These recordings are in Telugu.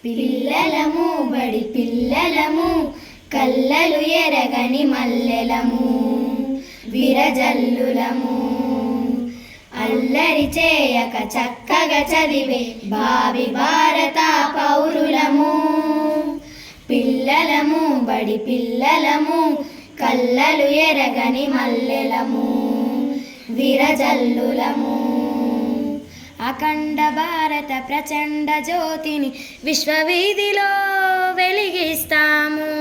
పిల్లలము బడి పిల్లలము కల్లలు ఎరగని మల్లెలము విరజల్లులము అల్లరి చేయక చక్కగా చదివే భావి భారత పౌరులము. పిల్లలము బడి పిల్లలము కల్లలు ఎరగని మల్లెలము విరజల్లులము. అఖండ భారత ప్రచండ జ్యోతిని విశ్వవీధిలో వెలిగిస్తాము.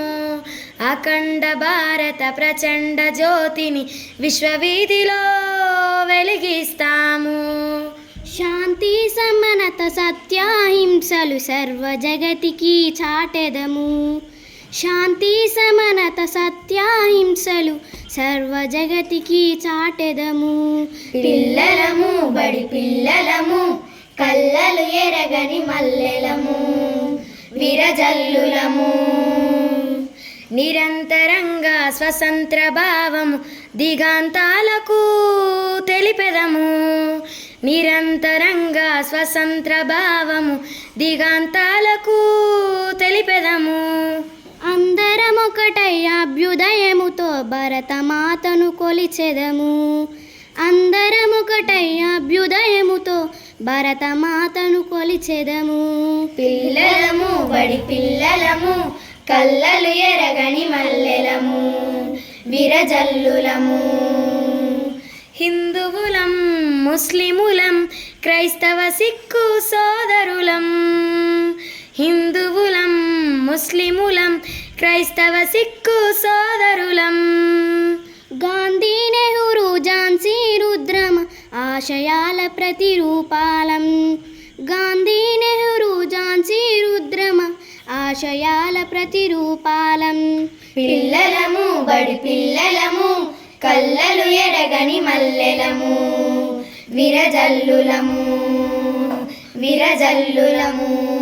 అఖండ భారత ప్రచండ జ్యోతిని విశ్వవీధిలో వెలిగిస్తాము. శాంతి సమనత సత్యాహింసలు సర్వ జగతికి చాటెదము. శాంతి సమనత సత్యాహింసలు సర్వ జగతికి చాటెదము. పిల్లలము బడి పిల్లలము కల్లలు ఎరగని మల్లెలము విరజల్లులము. నిరంతరంగా స్వతంత్ర భావము దిగాంతాలకు తెలిపెదము. నిరంతరంగా స్వతంత్ర భావము దిగాంతాలకు తెలిపెదము. అందరం ఒకటై అభ్యుదయముతో భరతమాతను కొలిచెదము. అందరం ఒకటై అభ్యుదయముతో భరతమాతను కొలిచెదము. పిల్లలము బడి పిల్లలము కల్లలు ఎరగని మల్లెలము విరజల్లులము. హిందువులం ముస్లిములం క్రైస్తవ సిక్కు సోదరులం. హిందువులం ముస్లిములం క్రైస్తవ సిక్కు సోదరులం. గాంధీ నెహ్రూ ఝాన్సీ రుద్రమ ఆశయాల ప్రతిరూపాలం. గాంధీ నెహ్రూ ఝాన్సీ రుద్రమ ఆశయాల ప్రతిరూపాలం. పిల్లలము బడి పిల్లలము కల్లలు ఎరగని మల్లెలము విరజల్లులము విరజల్లులము.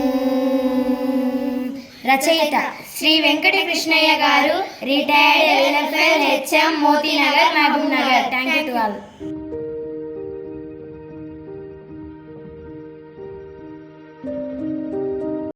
రచయిత శ్రీ వెంకట కృష్ణయ్య గారు, retired LFL HM Motinagar, Mahabubnagar. Thank you to all.